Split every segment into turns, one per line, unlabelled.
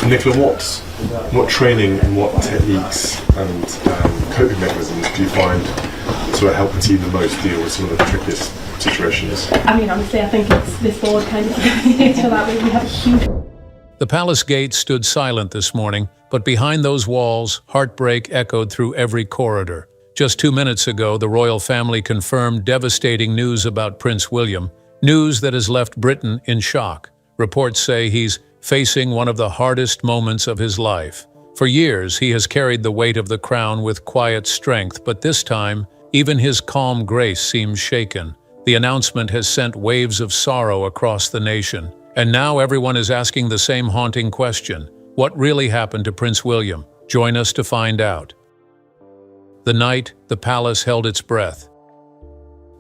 Nicola, what training and what techniques and coping mechanisms do you find sort of help the team the most deal with some of the trickiest situations?
I mean, honestly, I think it's this board kind of so that we have a huge...
The palace gates stood silent this morning, but behind those walls, heartbreak echoed through every corridor. Just 2 minutes ago, the royal family confirmed devastating news about Prince William, news that has left Britain in shock. Reports say he's facing one of the hardest moments of his life. For years, he has carried the weight of the crown with quiet strength, but this time, even his calm grace seems shaken. The announcement has sent waves of sorrow across the nation, and now everyone is asking the same haunting question: what really happened to Prince William? Join us to find out. The night the palace held its breath.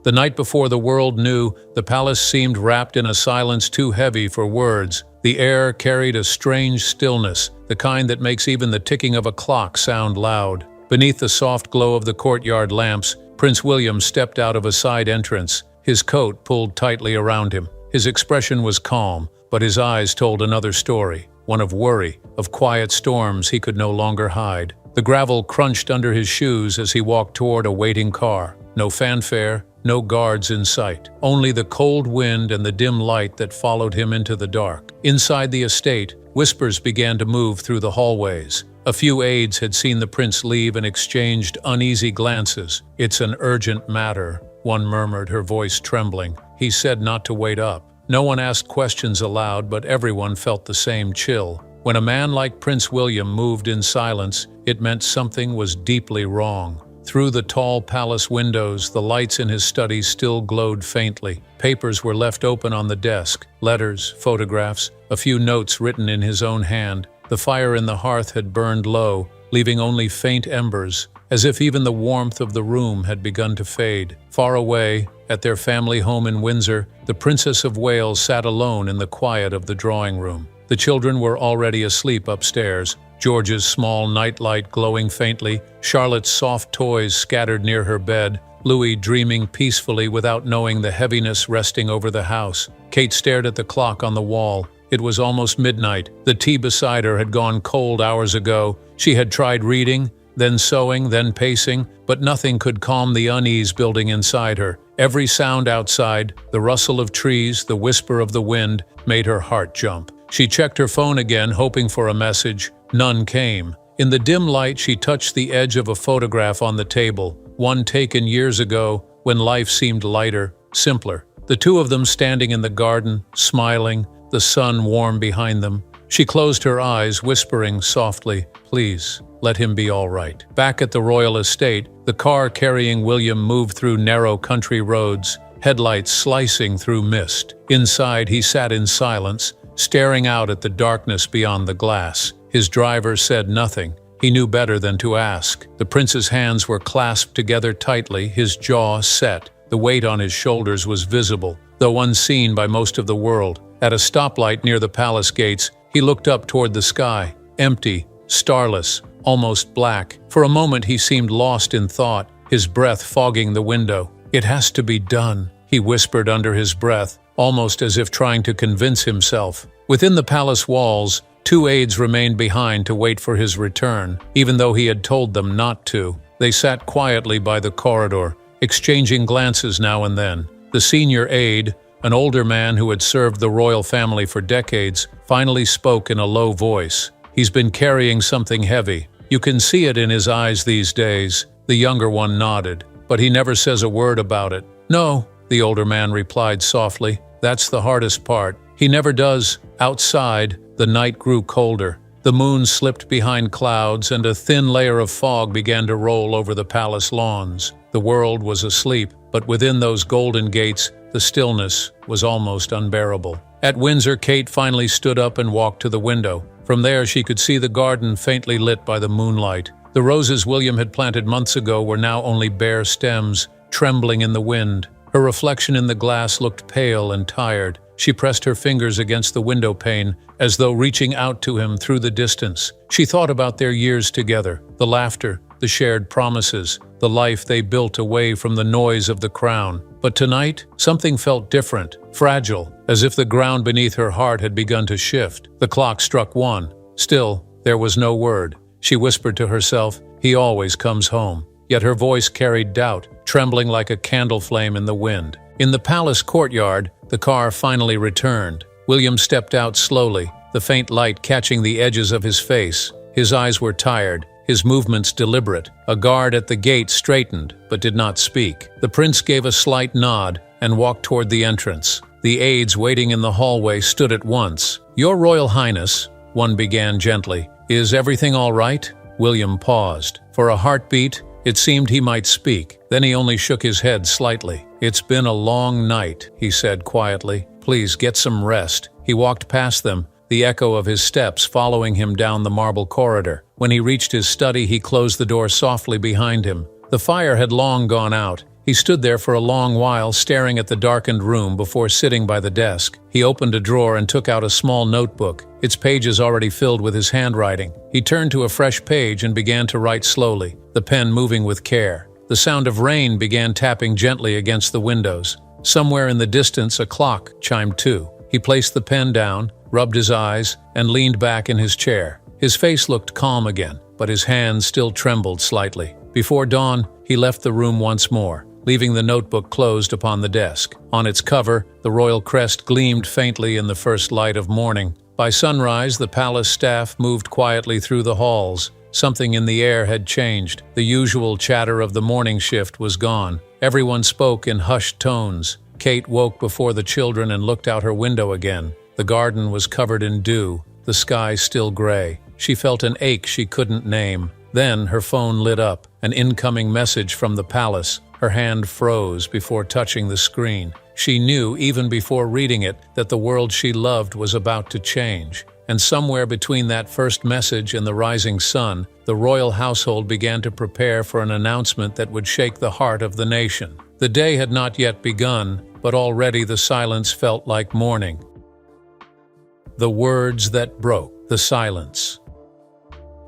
The night before the world knew, the palace seemed wrapped in a silence too heavy for words. The air carried a strange stillness, the kind that makes even the ticking of a clock sound loud. Beneath the soft glow of the courtyard lamps, Prince William stepped out of a side entrance, his coat pulled tightly around him. His expression was calm, but his eyes told another story, one of worry, of quiet storms he could no longer hide. The gravel crunched under his shoes as he walked toward a waiting car. No fanfare, no guards in sight, only the cold wind and the dim light that followed him into the dark. Inside the estate, whispers began to move through the hallways. A few aides had seen the prince leave and exchanged uneasy glances. "It's an urgent matter," one murmured, her voice trembling. He said not to wait up. No one asked questions aloud, but everyone felt the same chill. When a man like Prince William moved in silence, it meant something was deeply wrong. Through the tall palace windows, the lights in his study still glowed faintly. Papers were left open on the desk, letters, photographs, a few notes written in his own hand. The fire in the hearth had burned low, leaving only faint embers, as if even the warmth of the room had begun to fade. Far away, at their family home in Windsor, the Princess of Wales sat alone in the quiet of the drawing room. The children were already asleep upstairs, George's small nightlight glowing faintly, Charlotte's soft toys scattered near her bed, Louis dreaming peacefully without knowing the heaviness resting over the house. Kate stared at the clock on the wall. It was almost midnight. The tea beside her had gone cold hours ago. She had tried reading, then sewing, then pacing, but nothing could calm the unease building inside her. Every sound outside, the rustle of trees, the whisper of the wind, made her heart jump. She checked her phone again, hoping for a message. None came. In the dim light, she touched the edge of a photograph on the table, one taken years ago when life seemed lighter, simpler. The two of them standing in the garden, smiling, the sun warm behind them. She closed her eyes, whispering softly, "Please, let him be all right." Back at the royal estate, the car carrying William moved through narrow country roads, headlights slicing through mist. Inside, he sat in silence, staring out at the darkness beyond the glass. His driver said nothing. He knew better than to ask. The prince's hands were clasped together tightly, his jaw set. The weight on his shoulders was visible, though unseen by most of the world. At a stoplight near the palace gates, he looked up toward the sky, empty, starless, almost black. For a moment he seemed lost in thought, his breath fogging the window. "It has to be done," he whispered under his breath, almost as if trying to convince himself. Within the palace walls, 2 aides remained behind to wait for his return, even though he had told them not to. They sat quietly by the corridor, exchanging glances now and then. The senior aide, an older man who had served the royal family for decades, finally spoke in a low voice. "He's been carrying something heavy. You can see it in his eyes these days." The younger one nodded. "But he never says a word about it." "No," the older man replied softly. "That's the hardest part. He never does." Outside, the night grew colder. The moon slipped behind clouds, and a thin layer of fog began to roll over the palace lawns. The world was asleep, but within those golden gates, the stillness was almost unbearable. At Windsor, Kate finally stood up and walked to the window. From there, she could see the garden faintly lit by the moonlight. The roses William had planted months ago were now only bare stems, trembling in the wind. Her reflection in the glass looked pale and tired. She pressed her fingers against the window pane, as though reaching out to him through the distance. She thought about their years together, the laughter, the shared promises, the life they built away from the noise of the crown. But tonight, something felt different, fragile, as if the ground beneath her heart had begun to shift. The clock struck 1. Still, there was no word. She whispered to herself, "He always comes home." Yet her voice carried doubt, trembling like a candle flame in the wind. In the palace courtyard, the car finally returned. William stepped out slowly, the faint light catching the edges of his face. His eyes were tired, his movements deliberate. A guard at the gate straightened, but did not speak. The prince gave a slight nod and walked toward the entrance. The aides waiting in the hallway stood at once. "Your Royal Highness," one began gently, "is everything all right?" William paused. For a heartbeat, it seemed he might speak. Then he only shook his head slightly. "It's been a long night," he said quietly. "Please get some rest." He walked past them, the echo of his steps following him down the marble corridor. When he reached his study, he closed the door softly behind him. The fire had long gone out. He stood there for a long while, staring at the darkened room before sitting by the desk. He opened a drawer and took out a small notebook, its pages already filled with his handwriting. He turned to a fresh page and began to write slowly, the pen moving with care. The sound of rain began tapping gently against the windows. Somewhere in the distance, a clock chimed 2. He placed the pen down, rubbed his eyes, and leaned back in his chair. His face looked calm again, but his hands still trembled slightly. Before dawn, he left the room once more, leaving the notebook closed upon the desk. On its cover, the royal crest gleamed faintly in the first light of morning. By sunrise, the palace staff moved quietly through the halls. Something in the air had changed. The usual chatter of the morning shift was gone. Everyone spoke in hushed tones. Kate woke before the children and looked out her window again. The garden was covered in dew, the sky still gray. She felt an ache she couldn't name. Then her phone lit up, an incoming message from the palace. Her hand froze before touching the screen. She knew, even before reading it, that the world she loved was about to change. And somewhere between that first message and the rising sun, the royal household began to prepare for an announcement that would shake the heart of the nation. The day had not yet begun, but already the silence felt like mourning. The words that broke the silence.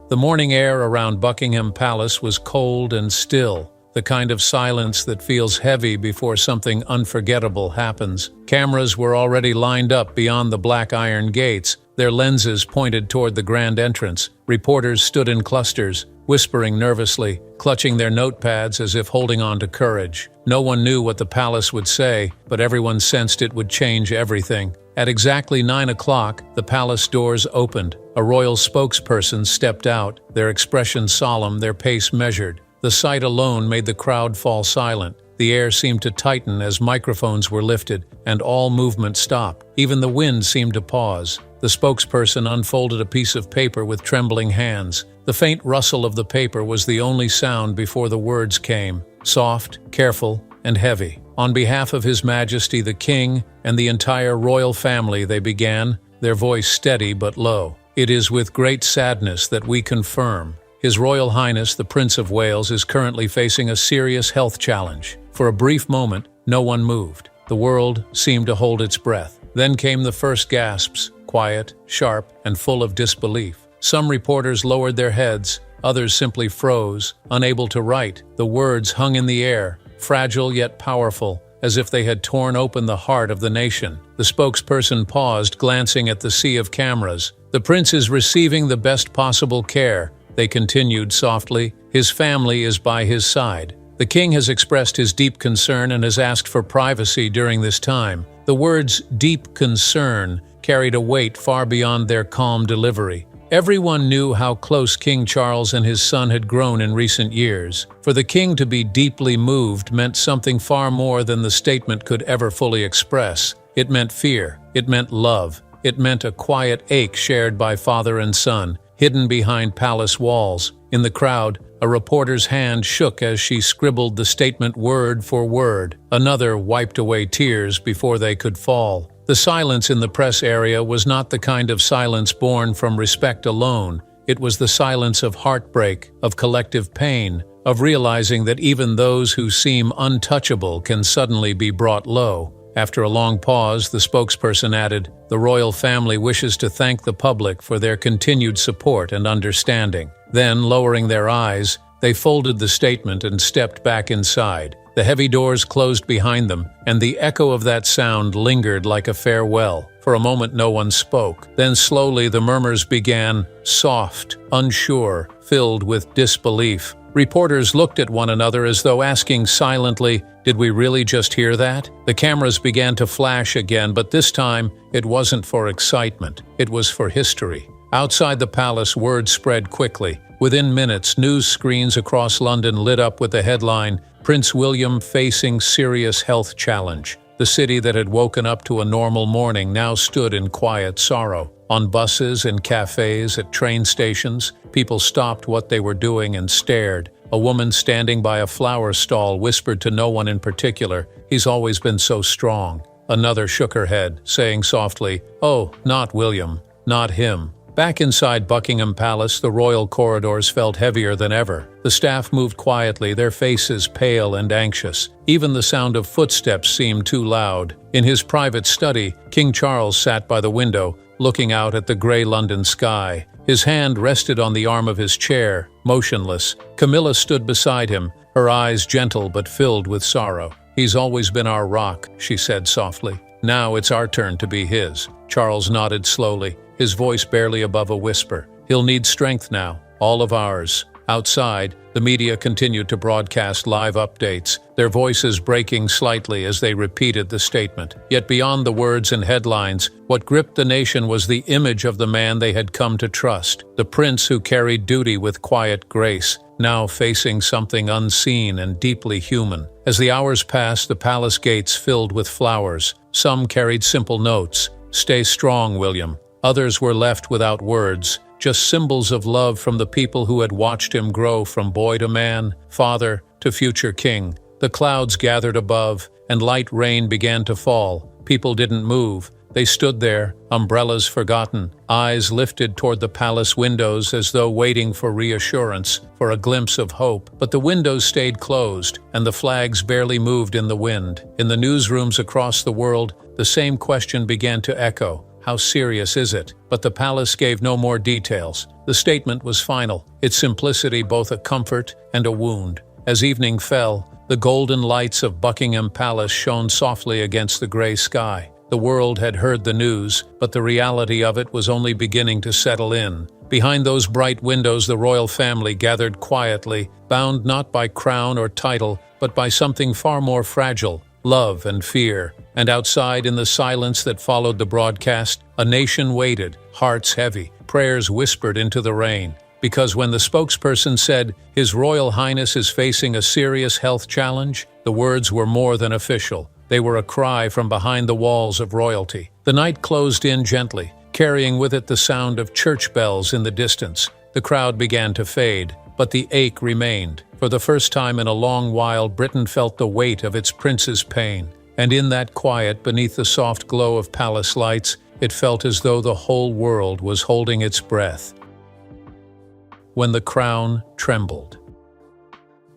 The morning air around Buckingham Palace was cold and still, the kind of silence that feels heavy before something unforgettable happens. Cameras were already lined up beyond the black iron gates, their lenses pointed toward the grand entrance. Reporters stood in clusters, whispering nervously, clutching their notepads as if holding on to courage. No one knew what the palace would say, but everyone sensed it would change everything. At exactly 9 o'clock, the palace doors opened. A royal spokesperson stepped out, their expression solemn, their pace measured. The sight alone made the crowd fall silent. The air seemed to tighten as microphones were lifted, and all movement stopped. Even the wind seemed to pause. The spokesperson unfolded a piece of paper with trembling hands. The faint rustle of the paper was the only sound before the words came, soft, careful, and heavy. On behalf of His Majesty the King and the entire royal family, they began, their voice steady but low. It is with great sadness that we confirm His Royal Highness the Prince of Wales is currently facing a serious health challenge. For a brief moment, no one moved. The world seemed to hold its breath. Then came the first gasps, quiet, sharp, and full of disbelief. Some reporters lowered their heads, others simply froze, unable to write. The words hung in the air, fragile yet powerful, as if they had torn open the heart of the nation. The spokesperson paused, glancing at the sea of cameras. "The prince is receiving the best possible care," they continued softly. "His family is by his side. The king has expressed his deep concern and has asked for privacy during this time." The words "deep concern" carried a weight far beyond their calm delivery. Everyone knew how close King Charles and his son had grown in recent years. For the king to be deeply moved meant something far more than the statement could ever fully express. It meant fear. It meant love. It meant a quiet ache shared by father and son, hidden behind palace walls. In the crowd, a reporter's hand shook as she scribbled the statement word for word. Another wiped away tears before they could fall. The silence in the press area was not the kind of silence born from respect alone. It was the silence of heartbreak, of collective pain, of realizing that even those who seem untouchable can suddenly be brought low. After a long pause, the spokesperson added, "The royal family wishes to thank the public for their continued support and understanding." Then, lowering their eyes, they folded the statement and stepped back inside. The heavy doors closed behind them, and the echo of that sound lingered like a farewell. For For a moment no one spoke. Then slowly the murmurs began, soft, unsure, filled with disbelief. Reporters looked at one another as though asking silently, "Did we really just hear that?" The cameras began to flash again, but this time it wasn't for excitement. It was for history. Outside the palace, word spread quickly. Within minutes, news screens across London lit up with the headline, "Prince William facing serious health challenge." The city that had woken up to a normal morning now stood in quiet sorrow. On buses, in cafes, at train stations, people stopped what they were doing and stared. A woman standing by a flower stall whispered to no one in particular, "He's always been so strong." Another shook her head, saying softly, "Oh, not William, not him." Back inside Buckingham Palace, the royal corridors felt heavier than ever. The staff moved quietly, their faces pale and anxious. Even the sound of footsteps seemed too loud. In his private study, King Charles sat by the window, looking out at the grey London sky. His hand rested on the arm of his chair, motionless. Camilla stood beside him, her eyes gentle but filled with sorrow. "He's always been our rock," she said softly. "Now it's our turn to be his." Charles nodded slowly, his voice barely above a whisper. "He'll need strength now, all of ours." Outside, the media continued to broadcast live updates, their voices breaking slightly as they repeated the statement. Yet beyond the words and headlines, what gripped the nation was the image of the man they had come to trust, the prince who carried duty with quiet grace, now facing something unseen and deeply human. As the hours passed, the palace gates filled with flowers. Some carried simple notes, "Stay strong, William." Others were left without words, just symbols of love from the people who had watched him grow from boy to man, father to future king. The clouds gathered above, and light rain began to fall. People didn't move. They stood there, umbrellas forgotten, eyes lifted toward the palace windows as though waiting for reassurance, for a glimpse of hope. But the windows stayed closed, and the flags barely moved in the wind. In the newsrooms across the world, the same question began to echo. How serious is it? But the palace gave no more details. The statement was final, its simplicity both a comfort and a wound. As evening fell, the golden lights of Buckingham Palace shone softly against the grey sky. The world had heard the news, but the reality of it was only beginning to settle in. Behind those bright windows, the royal family gathered quietly, bound not by crown or title, but by something far more fragile, love and fear. And outside, in the silence that followed the broadcast, a nation waited, hearts heavy, prayers whispered into the rain. Because when the spokesperson said, "His Royal Highness is facing a serious health challenge," the words were more than official. They were a cry from behind the walls of royalty. The night closed in gently, carrying with it the sound of church bells in the distance. The crowd began to fade, but the ache remained. For the first time in a long while, Britain felt the weight of its prince's pain. And in that quiet, beneath the soft glow of palace lights, it felt as though the whole world was holding its breath. When the crown trembled.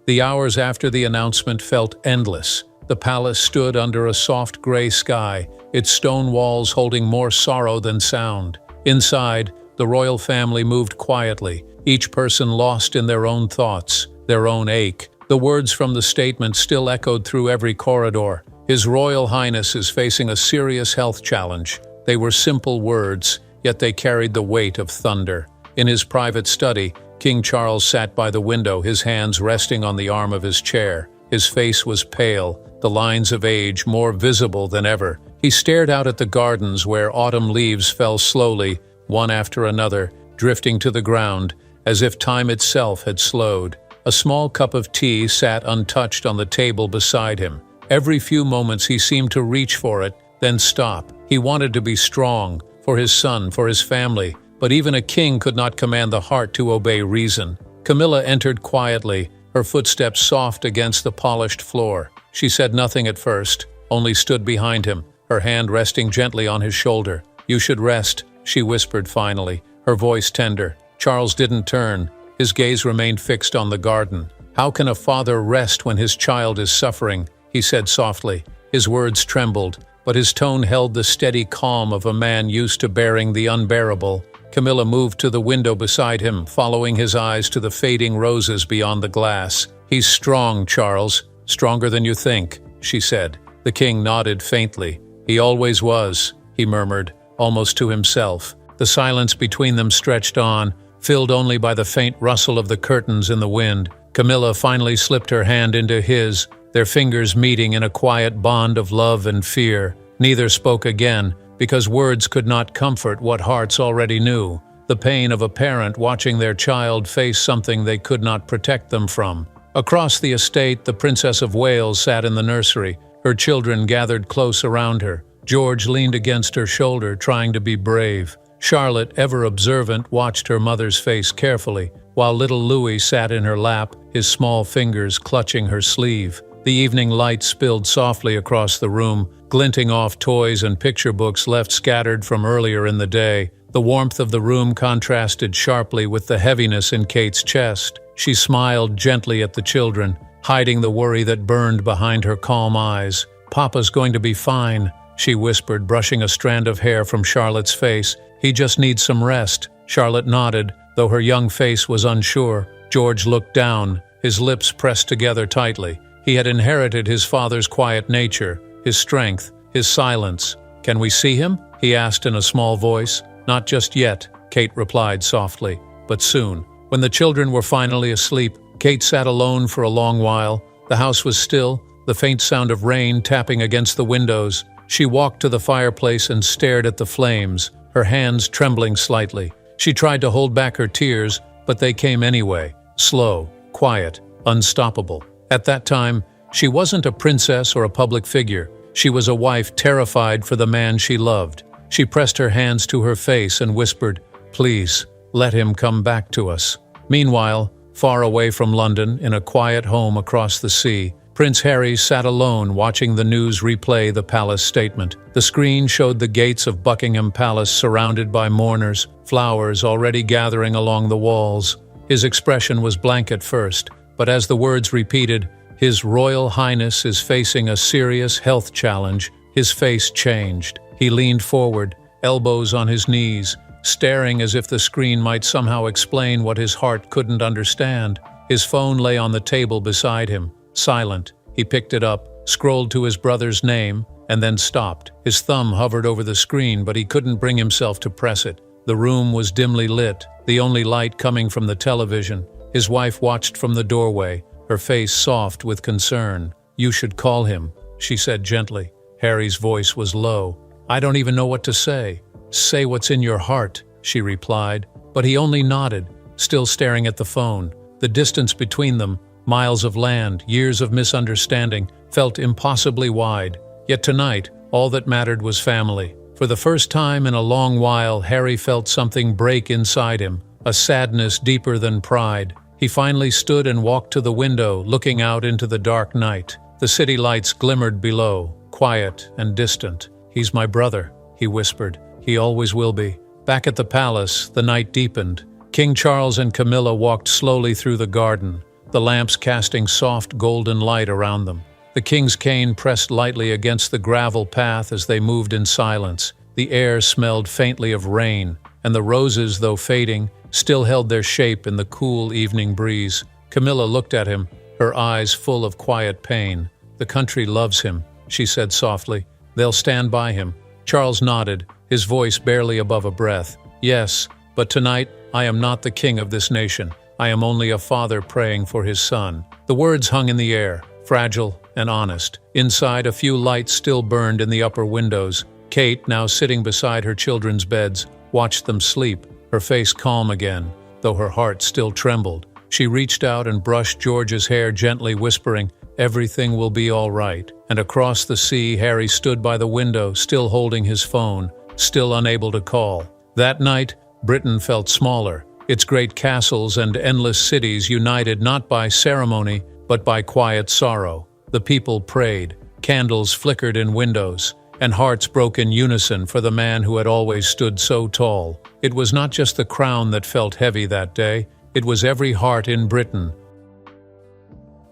The hours after the announcement felt endless. The palace stood under a soft gray sky, its stone walls holding more sorrow than sound. Inside, the royal family moved quietly, each person lost in their own thoughts, their own ache. The words from the statement still echoed through every corridor. "His Royal Highness is facing a serious health challenge." They were simple words, yet they carried the weight of thunder. In his private study, King Charles sat by the window, his hands resting on the arm of his chair. His face was pale, the lines of age more visible than ever. He stared out at the gardens where autumn leaves fell slowly, one after another, drifting to the ground, as if time itself had slowed. A small cup of tea sat untouched on the table beside him. Every few moments he seemed to reach for it, then stop. He wanted to be strong, for his son, for his family, but even a king could not command the heart to obey reason. Camilla entered quietly, her footsteps soft against the polished floor. She said nothing at first, only stood behind him, her hand resting gently on his shoulder. "You should rest," she whispered finally, her voice tender. Charles didn't turn. His gaze remained fixed on the garden. "How can a father rest when his child is suffering?" he said softly. His words trembled, but his tone held the steady calm of a man used to bearing the unbearable. Camilla moved to the window beside him, following his eyes to the fading roses beyond the glass. "He's strong, Charles, stronger than you think," she said. The king nodded faintly. "He always was," he murmured, almost to himself. The silence between them stretched on, filled only by the faint rustle of the curtains in the wind. Camilla finally slipped her hand into his, their fingers meeting in a quiet bond of love and fear. Neither spoke again, because words could not comfort what hearts already knew, the pain of a parent watching their child face something they could not protect them from. Across the estate, the Princess of Wales sat in the nursery, her children gathered close around her. George leaned against her shoulder, trying to be brave. Charlotte, ever observant, watched her mother's face carefully, while little Louis sat in her lap, his small fingers clutching her sleeve. The evening light spilled softly across the room, glinting off toys and picture books left scattered from earlier in the day. The warmth of the room contrasted sharply with the heaviness in Kate's chest. She smiled gently at the children, hiding the worry that burned behind her calm eyes. "Papa's going to be fine," she whispered, brushing a strand of hair from Charlotte's face. "He just needs some rest." Charlotte nodded, though her young face was unsure. George looked down, his lips pressed together tightly. He had inherited his father's quiet nature, his strength, his silence. "Can we see him?" he asked in a small voice. "Not just yet," Kate replied softly, "but soon." When the children were finally asleep, Kate sat alone for a long while. The house was still, the faint sound of rain tapping against the windows. She walked to the fireplace and stared at the flames, her hands trembling slightly. She tried to hold back her tears, but they came anyway, slow, quiet, unstoppable. At that time, she wasn't a princess or a public figure. She was a wife terrified for the man she loved. She pressed her hands to her face and whispered, "Please, let him come back to us." Meanwhile, far away from London, in a quiet home across the sea, Prince Harry sat alone watching the news replay the palace statement. The screen showed the gates of Buckingham Palace surrounded by mourners, flowers already gathering along the walls. His expression was blank at first, but as the words repeated, "His Royal Highness is facing a serious health challenge," his face changed. He leaned forward, elbows on his knees, staring as if the screen might somehow explain what his heart couldn't understand. His phone lay on the table beside him, silent. He picked it up, scrolled to his brother's name, and then stopped. His thumb hovered over the screen, but he couldn't bring himself to press it. The room was dimly lit, the only light coming from the television. His wife watched from the doorway, her face soft with concern. "You should call him," she said gently. Harry's voice was low. "I don't even know what to say." "Say what's in your heart," she replied, but he only nodded, still staring at the phone. The distance between them, miles of land, years of misunderstanding, felt impossibly wide. Yet tonight, all that mattered was family. For the first time in a long while, Harry felt something break inside him, a sadness deeper than pride. He finally stood and walked to the window, looking out into the dark night. The city lights glimmered below, quiet and distant. "He's my brother," he whispered. "He always will be." Back at the palace, the night deepened. King Charles and Camilla walked slowly through the garden, the lamps casting soft golden light around them. The king's cane pressed lightly against the gravel path as they moved in silence. The air smelled faintly of rain, and the roses, though fading, still held their shape in the cool evening breeze. Camilla looked at him, her eyes full of quiet pain. "The country loves him," she said softly. "They'll stand by him." Charles nodded, his voice barely above a breath. "Yes, but tonight I am not the king of this nation. I am only a father praying for his son." The words hung in the air, fragile and honest. Inside, a few lights still burned in the upper windows. Kate, now sitting beside her children's beds, watched them sleep, her face calm again, though her heart still trembled. She reached out and brushed George's hair gently, whispering, "Everything will be all right." And across the sea, Harry stood by the window, still holding his phone, still unable to call. That night, Britain felt smaller, its great castles and endless cities united not by ceremony, but by quiet sorrow. The people prayed, candles flickered in windows, and hearts broke in unison for the man who had always stood so tall. It was not just the crown that felt heavy that day, it was every heart in Britain.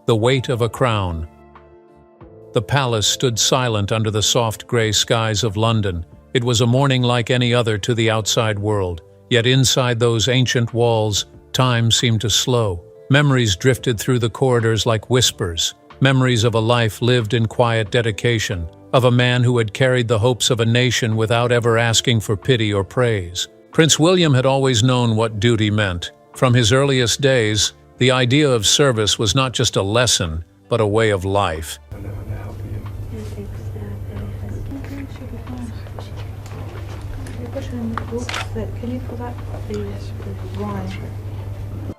The weight of a crown. The palace stood silent under the soft grey skies of London. It was a morning like any other to the outside world, yet inside those ancient walls, time seemed to slow. Memories drifted through the corridors like whispers, memories of a life lived in quiet dedication, of a man who had carried the hopes of a nation without ever asking for pity or praise. Prince William had always known what duty meant. From his earliest days, the idea of service was not just a lesson, but a way of life.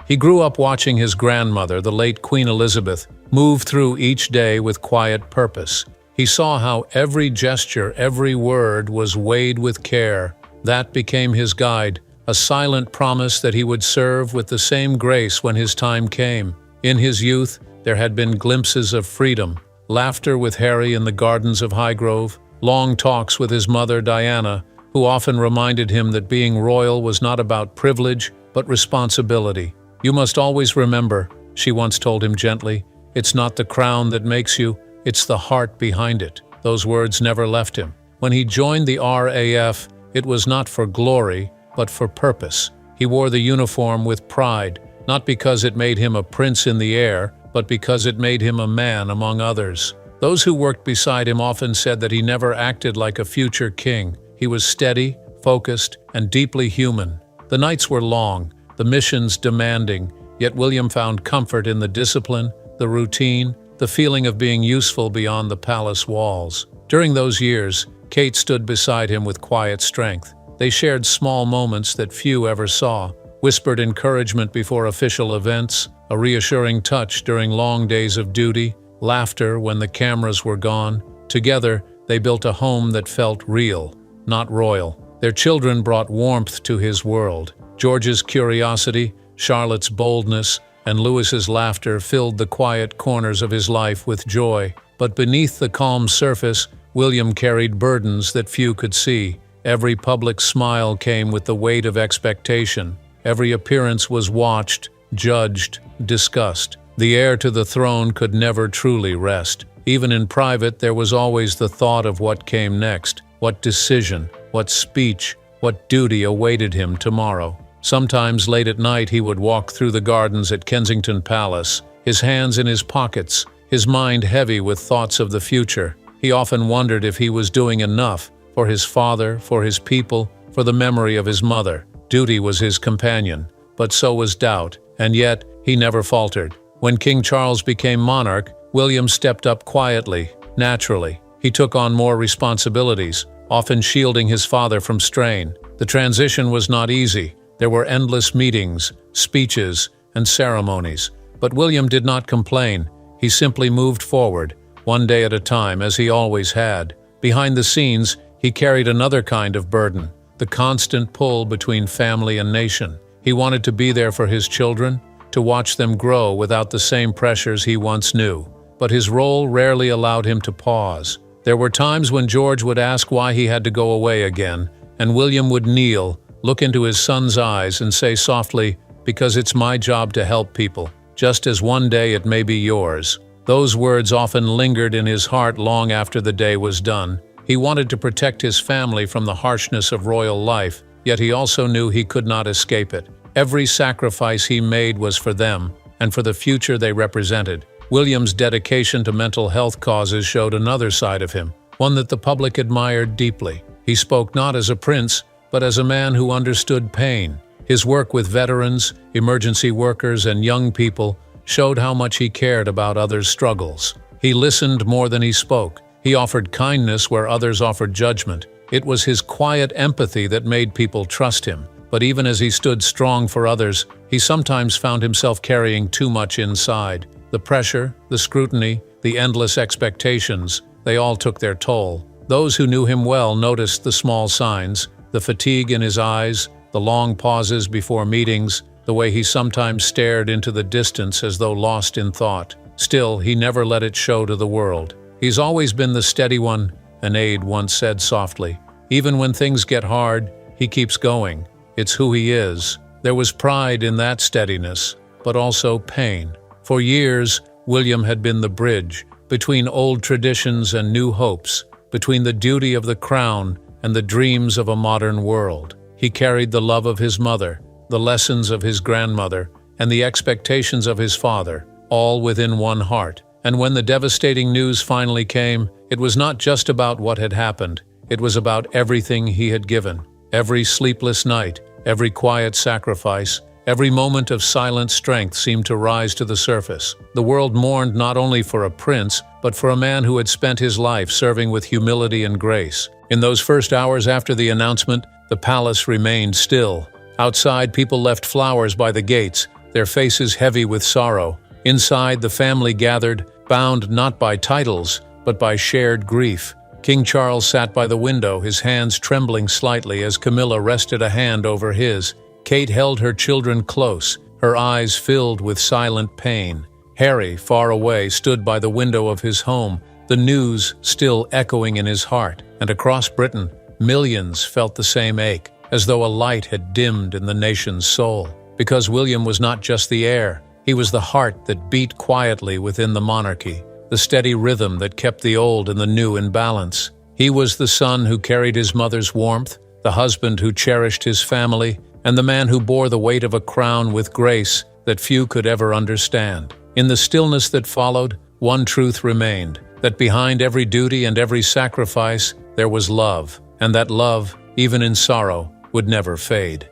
He grew up watching his grandmother, the late Queen Elizabeth, move through each day with quiet purpose. He saw how every gesture, every word was weighed with care. That became his guide, a silent promise that he would serve with the same grace when his time came. In his youth, there had been glimpses of freedom, laughter with Harry in the gardens of Highgrove, long talks with his mother, Diana, who often reminded him that being royal was not about privilege, but responsibility. "You must always remember," she once told him gently, "it's not the crown that makes you, it's the heart behind it." Those words never left him. When he joined the RAF, it was not for glory, but for purpose. He wore the uniform with pride, not because it made him a prince in the air, but because it made him a man among others. Those who worked beside him often said that he never acted like a future king. He was steady, focused, and deeply human. The nights were long, the missions demanding, yet William found comfort in the discipline, the routine, the feeling of being useful beyond the palace walls. During those years, Kate stood beside him with quiet strength. They shared small moments that few ever saw, whispered encouragement before official events, a reassuring touch during long days of duty, laughter when the cameras were gone. Together, they built a home that felt real, not royal. Their children brought warmth to his world. George's curiosity, Charlotte's boldness, and Louis's laughter filled the quiet corners of his life with joy. But beneath the calm surface, William carried burdens that few could see. Every public smile came with the weight of expectation. Every appearance was watched, judged, discussed. The heir to the throne could never truly rest. Even in private, there was always the thought of what came next, what decision, what speech, what duty awaited him tomorrow. Sometimes late at night he would walk through the gardens at Kensington Palace, his hands in his pockets, his mind heavy with thoughts of the future. He often wondered if he was doing enough for his father, for his people, for the memory of his mother. Duty was his companion, but so was doubt, and yet he never faltered. When King Charles became monarch, William stepped up quietly, naturally. He took on more responsibilities, often shielding his father from strain. The transition was not easy. There were endless meetings, speeches, and ceremonies. But William did not complain. He simply moved forward, one day at a time, as he always had. Behind the scenes, he carried another kind of burden, the constant pull between family and nation. He wanted to be there for his children, to watch them grow without the same pressures he once knew. But his role rarely allowed him to pause. There were times when George would ask why he had to go away again, and William would kneel, look into his son's eyes, and say softly, "Because it's my job to help people, just as one day it may be yours." Those words often lingered in his heart long after the day was done. He wanted to protect his family from the harshness of royal life, yet he also knew he could not escape it. Every sacrifice he made was for them, and for the future they represented. William's dedication to mental health causes showed another side of him, one that the public admired deeply. He spoke not as a prince, but as a man who understood pain. His work with veterans, emergency workers, and young people showed how much he cared about others' struggles. He listened more than he spoke. He offered kindness where others offered judgment. It was his quiet empathy that made people trust him. But even as he stood strong for others, he sometimes found himself carrying too much inside. The pressure, the scrutiny, the endless expectations, they all took their toll. Those who knew him well noticed the small signs, the fatigue in his eyes, the long pauses before meetings, the way he sometimes stared into the distance as though lost in thought. Still, he never let it show to the world. "He's always been the steady one," an aide once said softly. "Even when things get hard, he keeps going. It's who he is." There was pride in that steadiness, but also pain. For years, William had been the bridge between old traditions and new hopes, between the duty of the crown and the dreams of a modern world. He carried the love of his mother, the lessons of his grandmother, and the expectations of his father, all within one heart. And when the devastating news finally came, it was not just about what had happened. It was about everything he had given. Every sleepless night, every quiet sacrifice, every moment of silent strength seemed to rise to the surface. The world mourned not only for a prince, but for a man who had spent his life serving with humility and grace. In those first hours after the announcement, the palace remained still. Outside, people left flowers by the gates, their faces heavy with sorrow. Inside, the family gathered, bound not by titles, but by shared grief. King Charles sat by the window, his hands trembling slightly as Camilla rested a hand over his. Kate held her children close, her eyes filled with silent pain. Harry, far away, stood by the window of his home, the news still echoing in his heart. And across Britain, millions felt the same ache, as though a light had dimmed in the nation's soul. Because William was not just the heir, he was the heart that beat quietly within the monarchy, the steady rhythm that kept the old and the new in balance. He was the son who carried his mother's warmth, the husband who cherished his family, and the man who bore the weight of a crown with grace that few could ever understand. In the stillness that followed, one truth remained, that behind every duty and every sacrifice, there was love, and that love, even in sorrow, would never fade.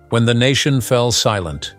When the nation fell silent.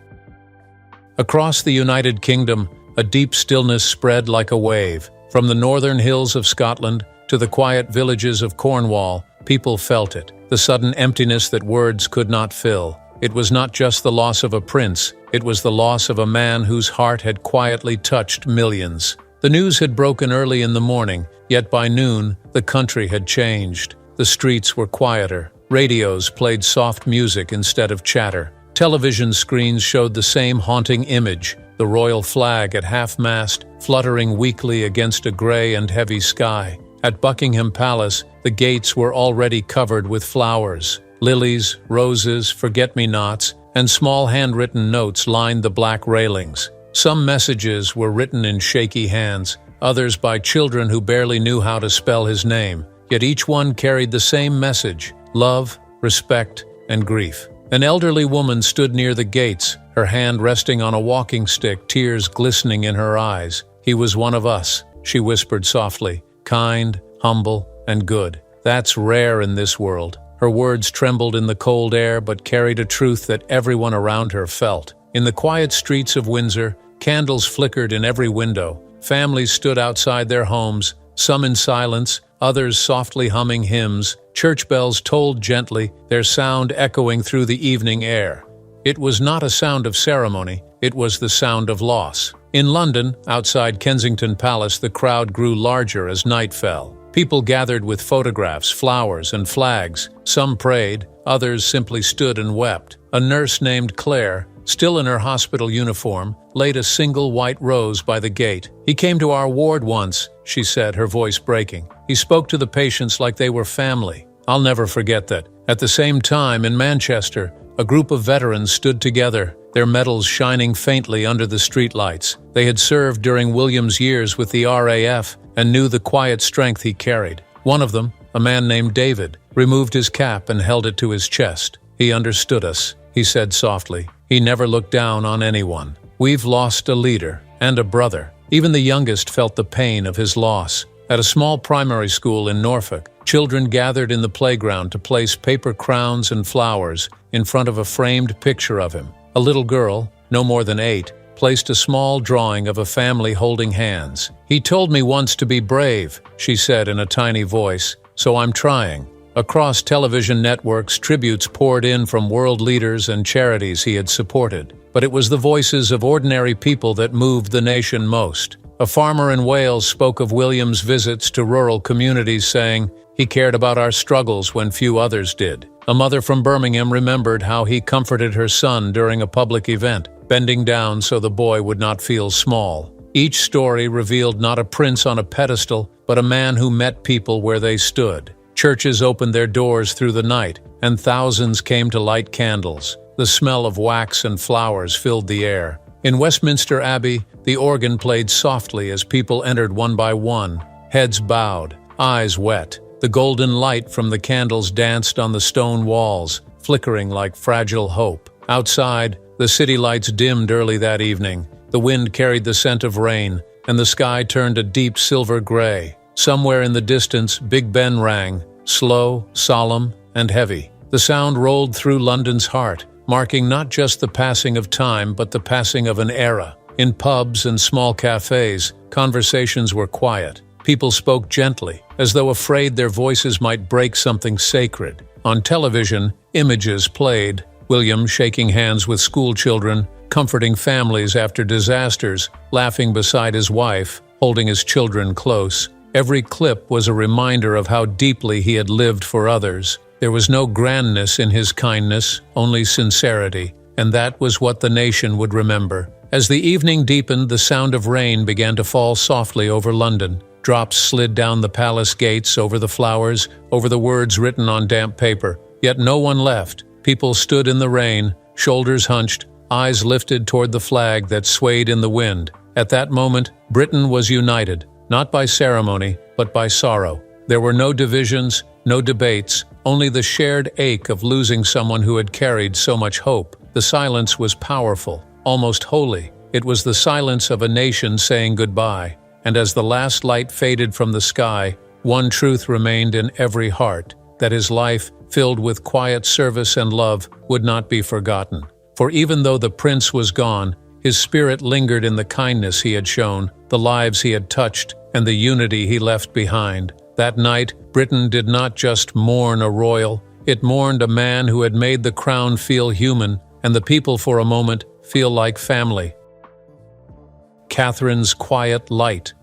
Across the United Kingdom, a deep stillness spread like a wave. From the northern hills of Scotland to the quiet villages of Cornwall, people felt it, the sudden emptiness that words could not fill. It was not just the loss of a prince, it was the loss of a man whose heart had quietly touched millions. The news had broken early in the morning, yet by noon, the country had changed. The streets were quieter. Radios played soft music instead of chatter. Television screens showed the same haunting image, the royal flag at half-mast, fluttering weakly against a gray and heavy sky. At Buckingham Palace, the gates were already covered with flowers. Lilies, roses, forget-me-nots, and small handwritten notes lined the black railings. Some messages were written in shaky hands, others by children who barely knew how to spell his name. Yet each one carried the same message: love, respect, and grief. An elderly woman stood near the gates, her hand resting on a walking stick, tears glistening in her eyes. "He was one of us," she whispered softly, "kind, humble, and good. That's rare in this world." Her words trembled in the cold air but carried a truth that everyone around her felt. In the quiet streets of Windsor, candles flickered in every window. Families stood outside their homes, some in silence, others softly humming hymns. Church bells tolled gently, their sound echoing through the evening air. It was not a sound of ceremony, it was the sound of loss. In London, outside Kensington Palace, the crowd grew larger as night fell. People gathered with photographs, flowers, and flags. Some prayed, others simply stood and wept. A nurse named Claire, still in her hospital uniform, laid a single white rose by the gate. "He came to our ward once," she said, her voice breaking. "He spoke to the patients like they were family." I'll never forget that. At the same time, in Manchester, a group of veterans stood together, their medals shining faintly under the streetlights. They had served during William's years with the RAF and knew the quiet strength he carried. One of them, a man named David, removed his cap and held it to his chest. "He understood us," he said softly. "He never looked down on anyone. We've lost a leader and a brother." Even the youngest felt the pain of his loss. At a small primary school in Norfolk, children gathered in the playground to place paper crowns and flowers in front of a framed picture of him. A little girl, no more than 8, placed a small drawing of a family holding hands. "He told me once to be brave," she said in a tiny voice, "so I'm trying." Across television networks, tributes poured in from world leaders and charities he had supported. But it was the voices of ordinary people that moved the nation most. A farmer in Wales spoke of William's visits to rural communities, saying, "He cared about our struggles when few others did." A mother from Birmingham remembered how he comforted her son during a public event, bending down so the boy would not feel small. Each story revealed not a prince on a pedestal, but a man who met people where they stood. Churches opened their doors through the night, and thousands came to light candles. The smell of wax and flowers filled the air. In Westminster Abbey, the organ played softly as people entered one by one, heads bowed, eyes wet. The golden light from the candles danced on the stone walls, flickering like fragile hope. Outside, the city lights dimmed early that evening, The wind carried the scent of rain, and the sky turned a deep silver gray. Somewhere in the distance, Big Ben rang, slow, solemn, and heavy. The sound rolled through London's heart, marking not just the passing of time, but the passing of an era. In pubs and small cafes, conversations were quiet. People spoke gently, as though afraid their voices might break something sacred. On television, images played. William shaking hands with school children, comforting families after disasters, laughing beside his wife, holding his children close. Every clip was a reminder of how deeply he had lived for others. There was no grandness in his kindness, only sincerity, and that was what the nation would remember. As the evening deepened, the sound of rain began to fall softly over London. Drops slid down the palace gates, over the flowers, over the words written on damp paper. Yet no one left. People stood in the rain, shoulders hunched, eyes lifted toward the flag that swayed in the wind. At that moment, Britain was united, not by ceremony, but by sorrow. There were no divisions, no debates, only the shared ache of losing someone who had carried so much hope. The silence was powerful, almost holy. It was the silence of a nation saying goodbye. And as the last light faded from the sky, one truth remained in every heart, that his life, filled with quiet service and love, would not be forgotten. For even though the prince was gone, his spirit lingered in the kindness he had shown, the lives he had touched, and the unity he left behind. That night, Britain did not just mourn a royal, it mourned a man who had made the crown feel human, and the people for a moment feel like family. Catherine's quiet light.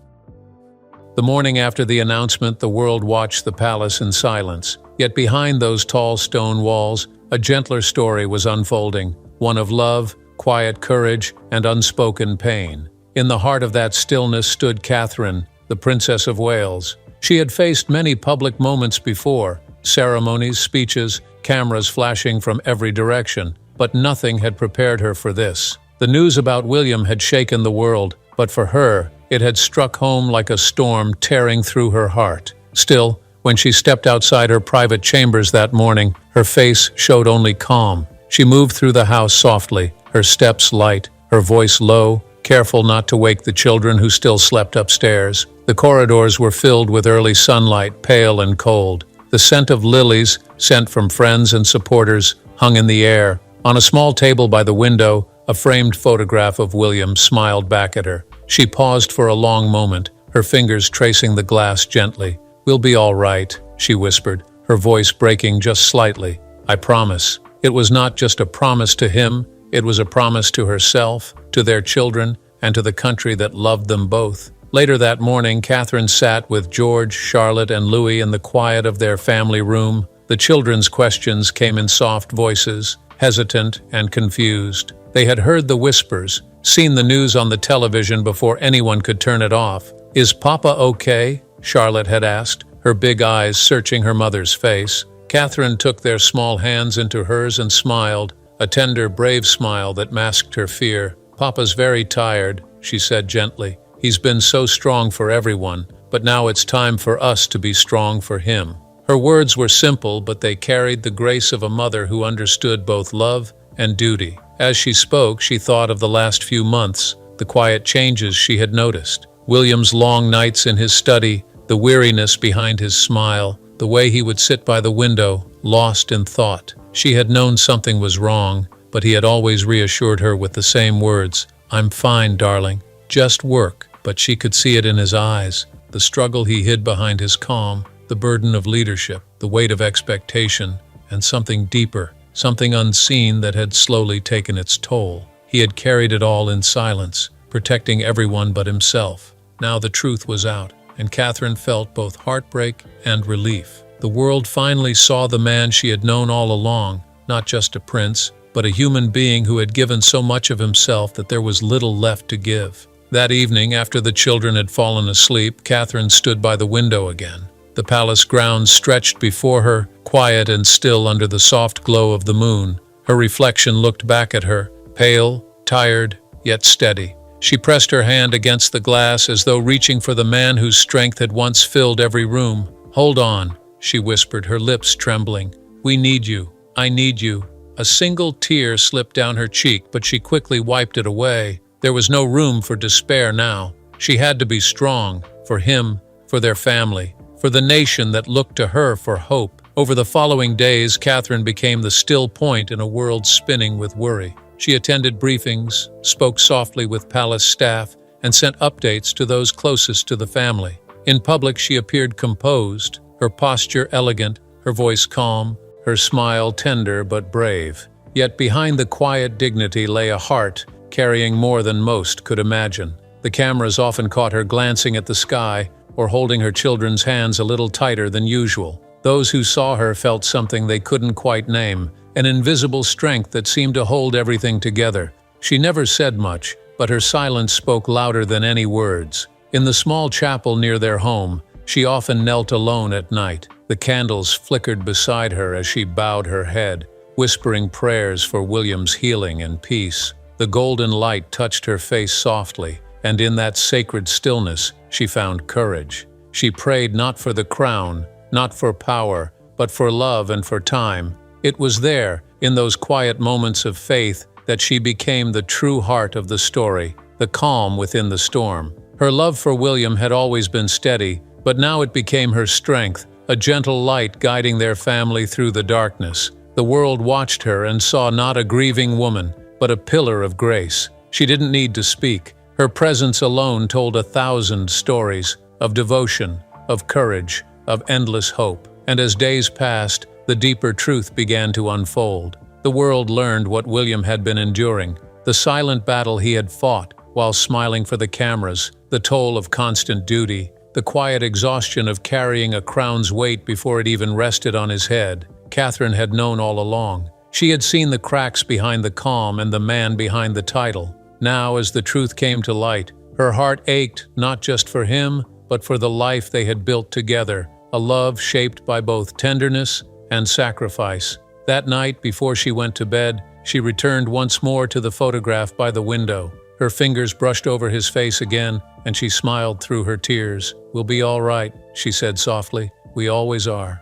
The morning after the announcement, the world watched the palace in silence. Yet behind those tall stone walls, a gentler story was unfolding, one of love, quiet courage, and unspoken pain. In the heart of that stillness stood Catherine, the Princess of Wales. She had faced many public moments before, ceremonies, speeches, cameras flashing from every direction, but nothing had prepared her for this. The news about William had shaken the world, but for her, it had struck home like a storm tearing through her heart. Still, when she stepped outside her private chambers that morning, her face showed only calm. She moved through the house softly, her steps light, her voice low, careful not to wake the children who still slept upstairs. The corridors were filled with early sunlight, pale and cold. The scent of lilies, sent from friends and supporters, hung in the air. On a small table by the window, a framed photograph of William smiled back at her. She paused for a long moment, her fingers tracing the glass gently. "We'll be all right," she whispered, her voice breaking just slightly. "I promise." It was not just a promise to him, it was a promise to herself, to their children, and to the country that loved them both. Later that morning, Catherine sat with George, Charlotte, and Louis in the quiet of their family room. The children's questions came in soft voices, hesitant and confused. They had heard the whispers, seen the news on the television before anyone could turn it off. "Is Papa okay?" Charlotte had asked, her big eyes searching her mother's face. Catherine took their small hands into hers and smiled, a tender, brave smile that masked her fear. "Papa's very tired," she said gently. "He's been so strong for everyone, but now it's time for us to be strong for him." Her words were simple, but they carried the grace of a mother who understood both love and duty. As she spoke, she thought of the last few months, the quiet changes she had noticed. William's long nights in his study, the weariness behind his smile, the way he would sit by the window, lost in thought. She had known something was wrong, but he had always reassured her with the same words, "I'm fine, darling. Just work." But she could see it in his eyes, the struggle he hid behind his calm, the burden of leadership, the weight of expectation, and something deeper, something unseen that had slowly taken its toll. He had carried it all in silence, protecting everyone but himself. Now the truth was out, and Catherine felt both heartbreak and relief. The world finally saw the man she had known all along, not just a prince, but a human being who had given so much of himself that there was little left to give. That evening, after the children had fallen asleep, Catherine stood by the window again. The palace grounds stretched before her, quiet and still under the soft glow of the moon. Her reflection looked back at her, pale, tired, yet steady. She pressed her hand against the glass as though reaching for the man whose strength had once filled every room. "Hold on," she whispered, her lips trembling. "We need you. I need you." A single tear slipped down her cheek, but she quickly wiped it away. There was no room for despair now. She had to be strong, for him, for their family, for the nation that looked to her for hope. Over the following days, Catherine became the still point in a world spinning with worry. She attended briefings, spoke softly with palace staff, and sent updates to those closest to the family. In public, she appeared composed, her posture elegant, her voice calm, her smile tender but brave. Yet behind the quiet dignity lay a heart carrying more than most could imagine. The cameras often caught her glancing at the sky or holding her children's hands a little tighter than usual. Those who saw her felt something they couldn't quite name, an invisible strength that seemed to hold everything together. She never said much, but her silence spoke louder than any words. In the small chapel near their home, she often knelt alone at night. The candles flickered beside her as she bowed her head, whispering prayers for William's healing and peace. The golden light touched her face softly, and in that sacred stillness, she found courage. She prayed not for the crown, not for power, but for love and for time. It was there, in those quiet moments of faith, that she became the true heart of the story, the calm within the storm. Her love for William had always been steady, but now it became her strength, a gentle light guiding their family through the darkness. The world watched her and saw not a grieving woman, but a pillar of grace. She didn't need to speak. Her presence alone told 1,000 stories of devotion, of courage, of endless hope. And as days passed, the deeper truth began to unfold. The world learned what William had been enduring, the silent battle he had fought while smiling for the cameras, the toll of constant duty, the quiet exhaustion of carrying a crown's weight before it even rested on his head. Catherine had known all along. She had seen the cracks behind the calm and the man behind the title. Now, as the truth came to light, her heart ached not just for him, but for the life they had built together, a love shaped by both tenderness and sacrifice. That night, before she went to bed, she returned once more to the photograph by the window. Her fingers brushed over his face again, and she smiled through her tears. "We'll be all right," she said softly. "We always are."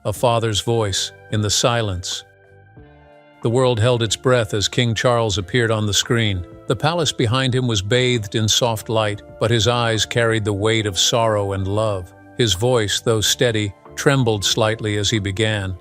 A father's voice in the silence. The world held its breath as King Charles appeared on the screen. The palace behind him was bathed in soft light, but his eyes carried the weight of sorrow and love. His voice, though steady, trembled slightly as he began.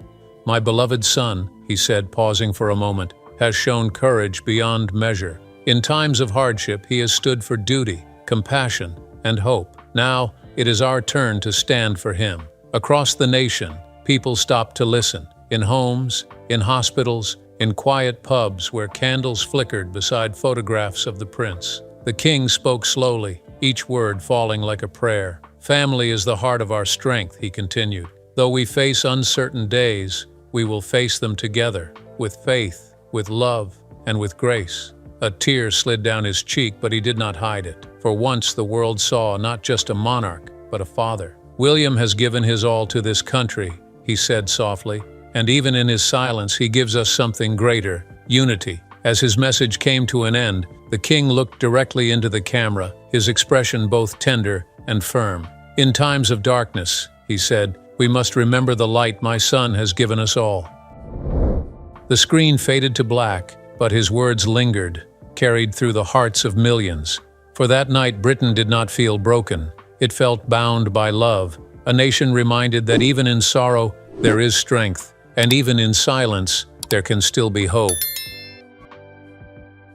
"My beloved son," he said, pausing for a moment, "has shown courage beyond measure. In times of hardship, he has stood for duty, compassion, and hope. Now, it is our turn to stand for him." Across the nation, people stopped to listen. In homes, in hospitals, in quiet pubs where candles flickered beside photographs of the prince. The king spoke slowly, each word falling like a prayer. "Family is the heart of our strength," he continued. "Though we face uncertain days, we will face them together, with faith, with love, and with grace." A tear slid down his cheek, but he did not hide it. For once the world saw not just a monarch, but a father. "William has given his all to this country," he said softly, "and even in his silence he gives us something greater, unity." As his message came to an end, the king looked directly into the camera, his expression both tender and firm. "In times of darkness," he said, "we must remember the light my son has given us all." The screen faded to black, but his words lingered, carried through the hearts of millions. For that night Britain did not feel broken. It felt bound by love, a nation reminded that even in sorrow there is strength, and even in silence there can still be hope.